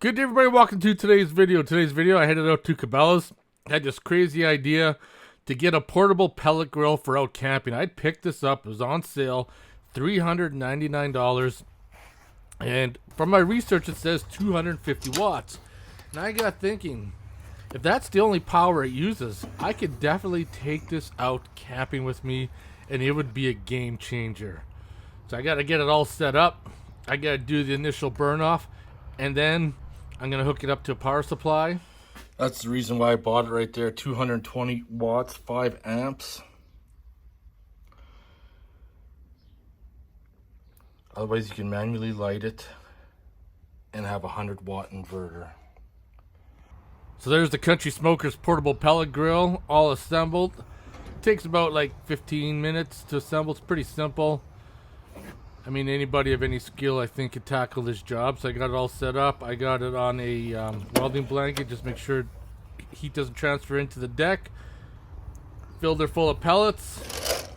Good day, everybody. Welcome to today's video. I headed out to Cabelas. I had this crazy idea to get a portable pellet grill for out camping. I'd picked this up. It was on sale, $399. And from my research, it says 250 watts. And I got thinking, if that's the only power it uses, I could definitely take this out camping with me, and it would be a game changer. So I got to get it all set up. I got to do the initial burn off, and then I'm going to hook it up to a power supply. That's the reason why I bought it right there. 220 watts, 5 amps. Otherwise, you can manually light it and have a 100-watt inverter. So there's the Country Smoker's portable pellet grill, all assembled. Takes about like 15 minutes to assemble. It's pretty simple. I mean, anybody of any skill, I think, could tackle this job. So I got it all set up. I got it on a welding blanket. Just make sure heat doesn't transfer into the deck. Filled her full of pellets.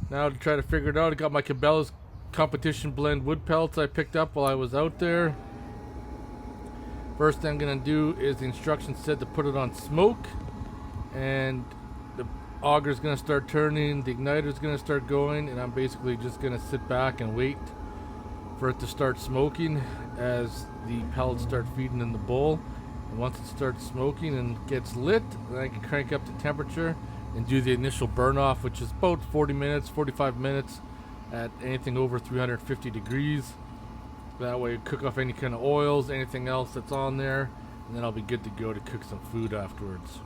Now to try to figure it out, I got my Cabelas competition blend wood pellets I picked up while I was out there. First thing I'm going to do is the instructions said to put it on smoke. And the auger's going to start turning, the igniter's going to start going, and I'm basically just going to sit back and wait for it to start smoking as the pellets start feeding in the bowl. And once it starts smoking and gets lit, then I can crank up the temperature and do the initial burn off, which is about 40 minutes, 45 minutes at anything over 350 degrees. That way cook off any kind of oils, anything else that's on there, and then I'll be good to go to cook some food afterwards.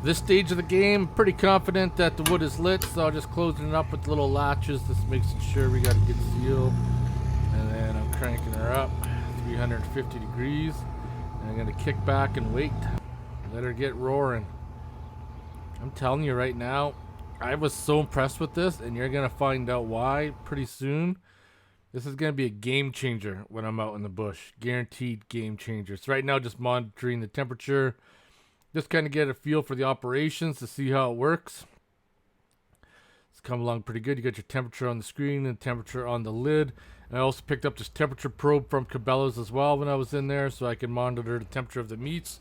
This stage of the game, pretty confident that the wood is lit, so I'm just closing it up with little latches, just making sure we got a good seal. And then I'm cranking her up 350 degrees, and I'm going to kick back and wait. Let her get roaring. I'm telling you right now, I was so impressed with this, and you're going to find out why pretty soon. This is going to be a game changer when I'm out in the bush. Guaranteed game changer. So right now, just monitoring the temperature. Just kind of get a feel for the operations to see how it works. It's come along pretty good. You got your temperature on the screen and temperature on the lid. And I also picked up this temperature probe from Cabelas as well when I was in there, so I can monitor the temperature of the meats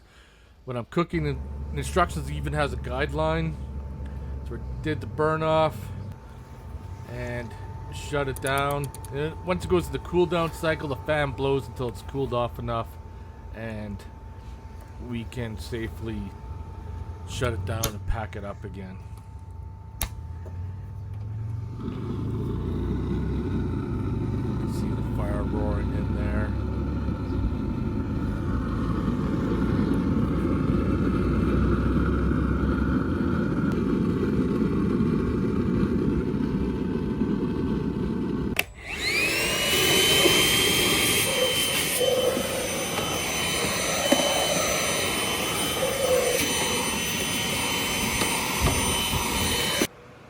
when I'm cooking. And the instructions even has a guideline. So I did the burn off and shut it down. And once it goes to the cool down cycle, the fan blows until it's cooled off enough, and we can safely shut it down and pack it up again. You can see the fire roaring in there.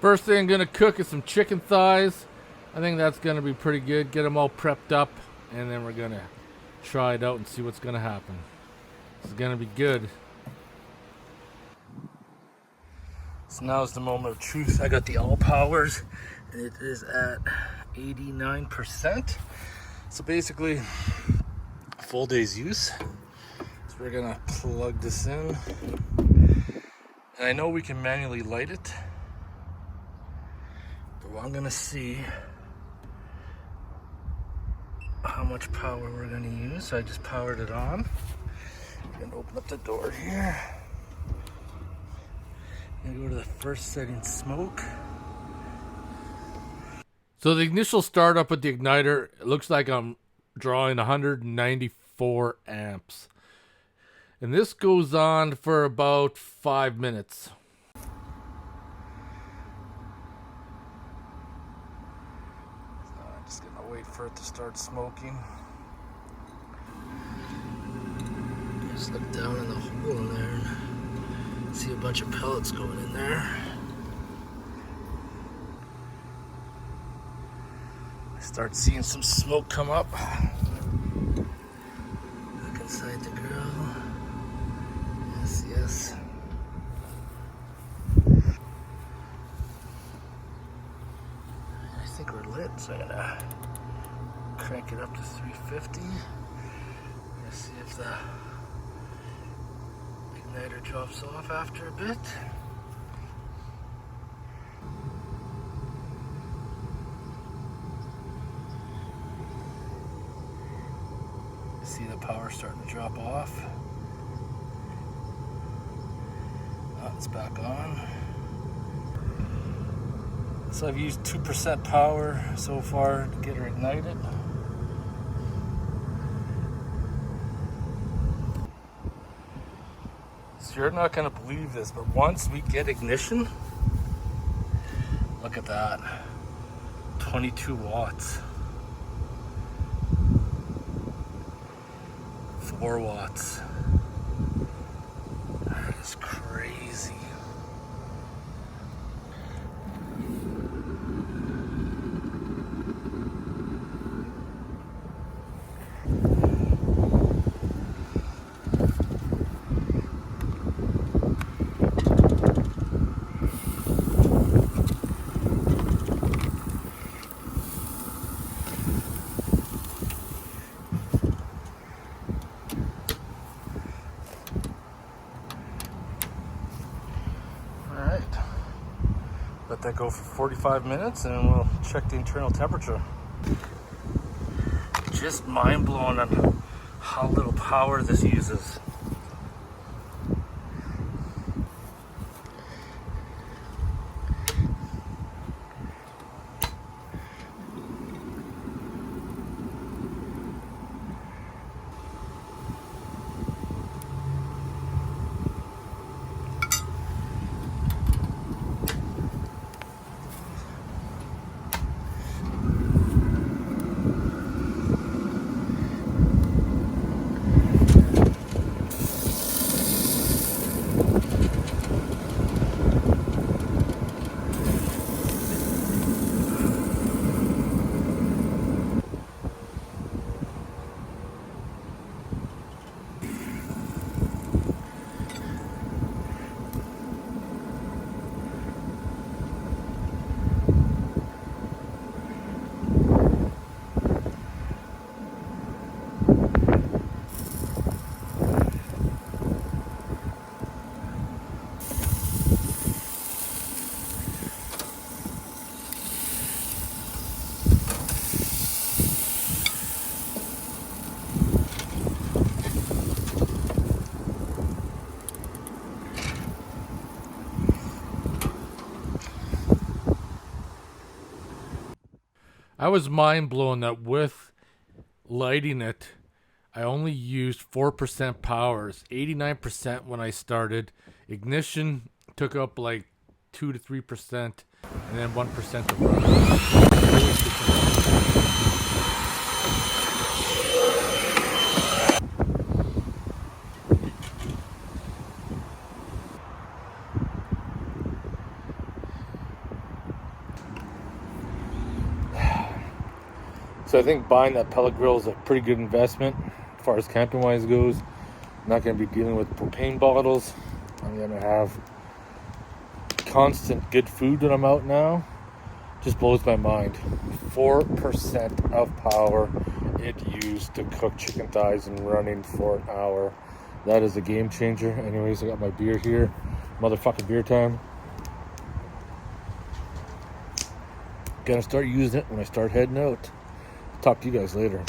First thing I'm going to cook is some chicken thighs. I think that's going to be pretty good. Get them all prepped up, and then we're going to try it out and see what's going to happen. It's going to be good. So now is the moment of truth. I got the all powers, and it is at 89%. So basically, a full day's use. So we're going to plug this in. And I know we can manually light it. Well, I'm gonna see how much power we're gonna use. So I just powered it on. I'm gonna open up the door here. I'm gonna go to the first setting, smoke. So the initial startup with the igniter, it looks like I'm drawing 194 amps. And this goes on for about 5 minutes. Wait for it to start smoking. Just look down in the hole in there and see a bunch of pellets going in there. I start seeing some smoke come up. Look inside the grill. Yes, yes. lit, so I'm gonna crank it up to 350. Let's see if the igniter drops off after a bit. See the power starting to drop off. Oh, it's back on. So I've used 2% power so far to get her ignited. So you're not going to believe this, but once we get ignition, look at that, 22 watts, 4 watts. That is crazy. Let that go for 45 minutes and we'll check the internal temperature. Just mind blowing on how little power this uses. I was mind blown that with lighting it, I only used 4% powers, 89% when I started. Ignition took up like 2 to 3%, and then 1% of burn. So I think buying that pellet grill is a pretty good investment as far as camping wise goes. I'm not going to be dealing with propane bottles. I'm going to have constant good food when I'm out now. Just blows my mind. 4% of power it used to cook chicken thighs and running for an hour. That is a game changer. Anyways, I got my beer here. Motherfucking beer time. Gonna start using it when I start heading out. Talk to you guys later.